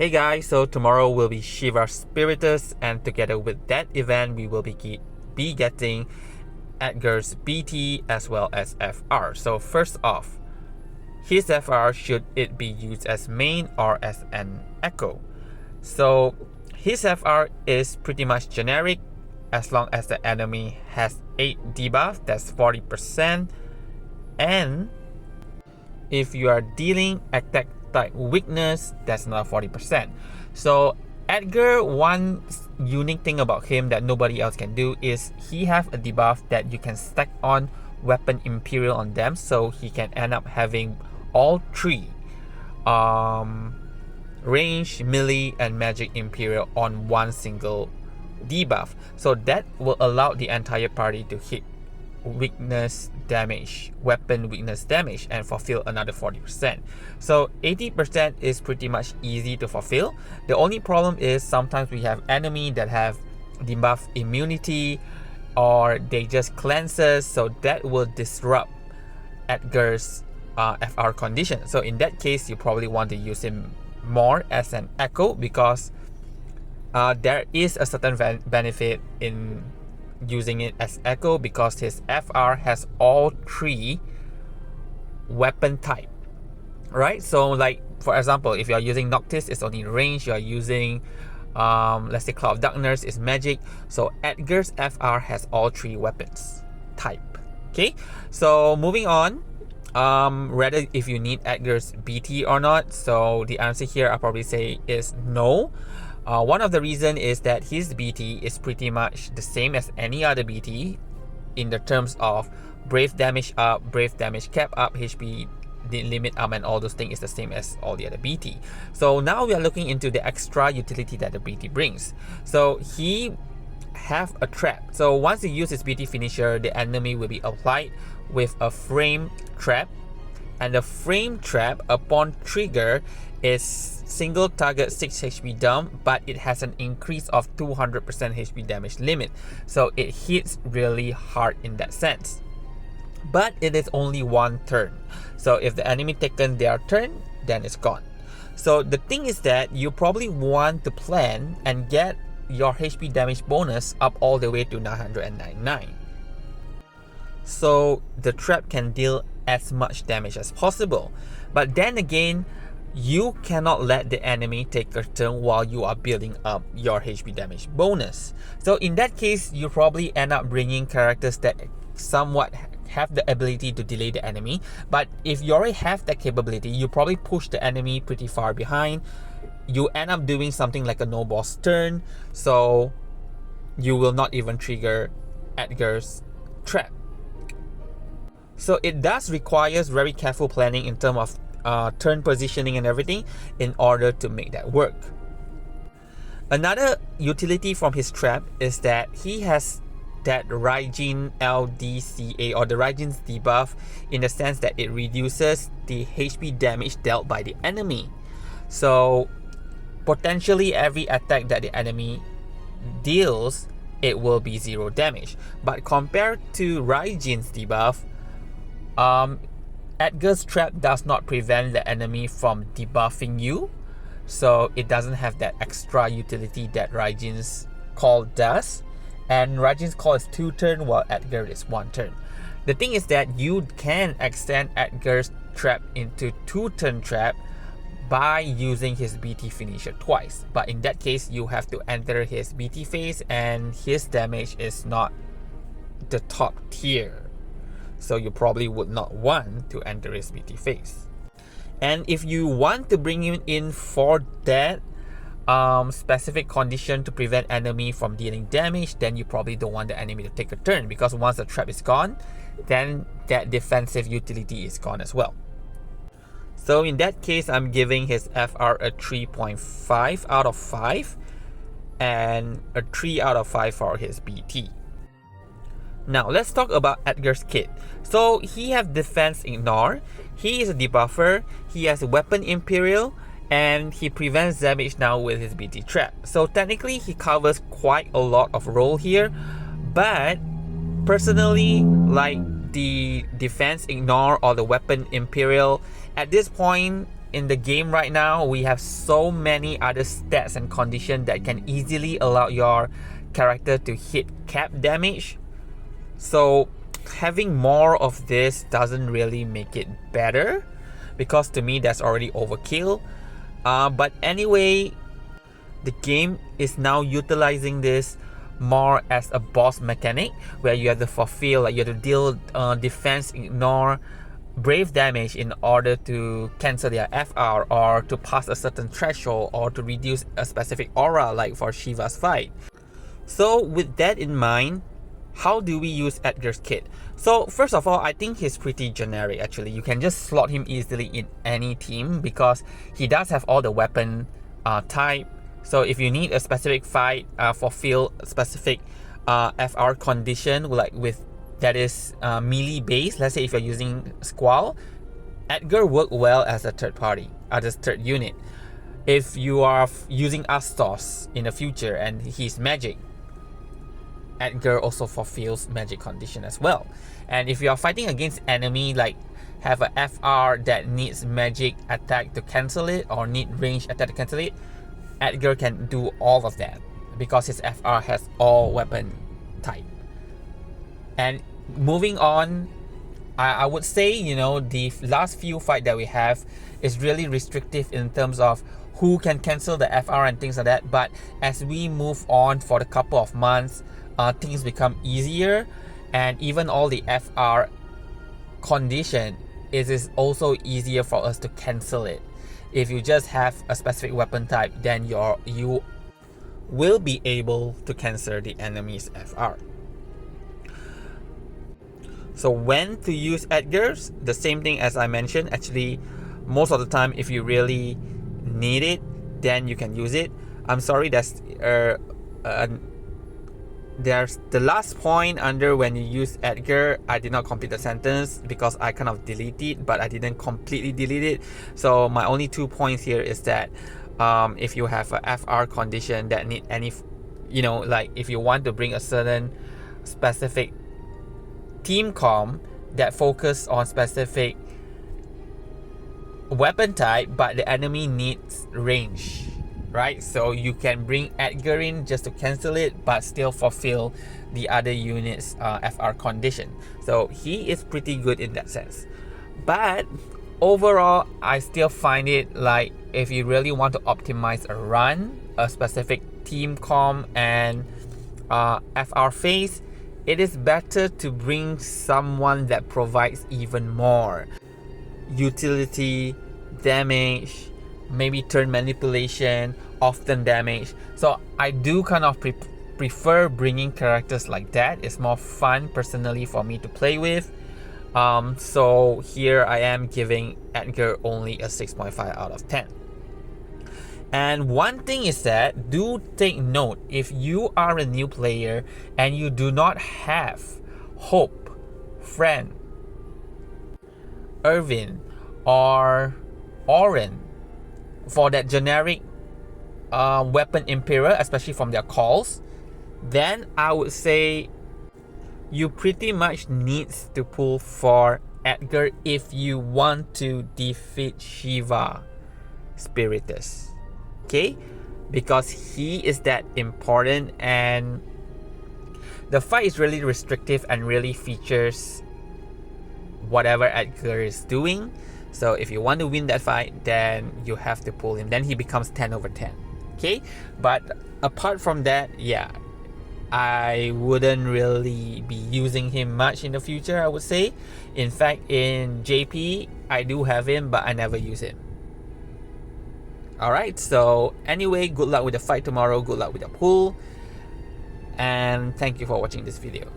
Hey guys, so tomorrow will be Shiva Spiritus, and together with that event we will be getting Edgar's BT as well as FR. So first off, his FR, should it be used as main or as an echo? So his FR is pretty much generic as long as the enemy has 8 debuff, that's 40%, and if you are dealing attack type weakness, that's another 40%. So Edgar, one unique thing about him that nobody else can do is he have a debuff that you can stack on weapon imperial on them, so he can end up having all 3 range, melee and magic imperial on one single debuff. So that will allow the entire party to hit weakness damage, weapon weakness damage, and fulfill another 40%. So 80% is pretty much easy to fulfill. The only problem is sometimes we have enemy that have debuff immunity or they just cleanses, so that will disrupt Edgar's FR condition. So in that case, you probably want to use him more as an echo, because there is a certain benefit in using it as echo, because his FR has all 3 weapon type, right? So like for example, if you are using Noctis, it's only range. You are using let's say Cloud of Darkness is magic. So Edgar's FR has all 3 weapons type. Okay, so moving on, whether if you need Edgar's BT or not, so the answer here I'll probably say is no. One of the reason is that his BT is pretty much the same as any other BT in the terms of brave damage up, brave damage cap up, HP limit up, and all those things is the same as all the other BT. So now we are looking into the extra utility that the BT brings. So he have a trap. So once he uses his BT finisher, the enemy will be applied with a frame trap, and the frame trap upon trigger is single target 6 HP dump, but it has an increase of 200% HP damage limit, so it hits really hard in that sense. But it is only 1 turn, so if the enemy taken their turn, then it's gone. So the thing is that you probably want to plan and get your HP damage bonus up all the way to 999, so the trap can deal as much damage as possible. But then again, you cannot let the enemy take a turn while you are building up your HP damage bonus. So in that case, you probably end up bringing characters that somewhat have the ability to delay the enemy. But if you already have that capability, you probably push the enemy pretty far behind. You end up doing something like a no boss turn, so you will not even trigger Edgar's trap. So it does requires very careful planning in terms of turn positioning and everything in order to make that work. Another utility from his trap is that he has that Raijin LDCA, or the Raijin's debuff, in the sense that it reduces the HP damage dealt by the enemy. So potentially every attack that the enemy deals, it will be 0 damage. But compared to Raijin's debuff, Edgar's trap does not prevent the enemy from debuffing you, so it doesn't have that extra utility that Raijin's call does. And Raijin's call is 2 turn while Edgar is 1 turn. The thing is that you can extend Edgar's trap into 2 turn trap by using his BT finisher twice, but in that case you have to enter his BT phase, and his damage is not the top tier, so you probably would not want to enter his BT phase. And if you want to bring him in for that specific condition to prevent enemy from dealing damage, then you probably don't want the enemy to take a turn, because once the trap is gone, then that defensive utility is gone as well. So in that case, I'm giving his FR a 3.5 out of 5 and a 3 out of 5 for his BT. Now let's talk about Edgar's kit. So he has defense ignore, he is a debuffer, he has weapon imperial, and he prevents damage now with his BT trap. So technically he covers quite a lot of role here, but personally, like the defense ignore or the weapon imperial, at this point in the game right now, we have so many other stats and conditions that can easily allow your character to hit cap damage. So having more of this doesn't really make it better, because to me that's already overkill. But anyway, the game is now utilizing this more as a boss mechanic, where you have to fulfill, like you have to deal defense, ignore, brave damage in order to cancel their FR, or to pass a certain threshold, or to reduce a specific aura, like for Shiva's fight. So with that in mind, how do we use Edgar's kit? So first of all, I think he's pretty generic actually. You can just slot him easily in any team because he does have all the weapon type. So if you need a specific fight, fulfill a specific FR condition, like with that is melee based, let's say if you're using Squall, Edgar work well as a third party, as a third unit. If you are using Astos in the future and he's magic, Edgar also fulfills magic condition as well. And if you are fighting against enemy, like have a FR that needs magic attack to cancel it, or need range attack to cancel it, Edgar can do all of that because his FR has all weapon type. And moving on, I would say, you know, the last few fight that we have is really restrictive in terms of who can cancel the FR and things like that. But as we move on for the couple of months, things become easier, and even all the FR condition, it is also easier for us to cancel it. If you just have a specific weapon type, then you will be able to cancel the enemy's FR. So when to use Edgar's, the same thing as I mentioned. Actually, most of the time, if you really need it, then you can use it. I'm sorry, there's the last point under when you use Edgar, I did not complete the sentence because I kind of deleted it, but I didn't completely delete it. So my only 2 points here is that if you have a FR condition that need any, you know, like if you want to bring a certain specific team com that focus on specific weapon type, but the enemy needs range, right? So you can bring Edgar in just to cancel it, but still fulfill the other units FR condition. So he is pretty good in that sense. But overall, I still find it like if you really want to optimize a run, a specific team com and FR phase, it is better to bring someone that provides even more utility, damage, maybe turn manipulation, often damage. So I do kind of prefer bringing characters like that. It's more fun personally for me to play with. So here I am giving Edgar only a 6.5 out of 10. And one thing is that, do take note, if you are a new player and you do not have Hope, Friend, Irvin, or Oren for that generic weapon Imperial, especially from their calls, then I would say you pretty much needs to pull for Edgar if you want to defeat Shiva Spiritus. Okay, because he is that important, and the fight is really restrictive and really features whatever Edgar is doing. So if you want to win that fight, then you have to pull him. Then he becomes 10 over 10. Okay, but apart from that, yeah, I wouldn't really be using him much in the future, I would say. In fact, in JP, I do have him, but I never use him. Alright, so anyway, good luck with the fight tomorrow, good luck with the pool, and thank you for watching this video.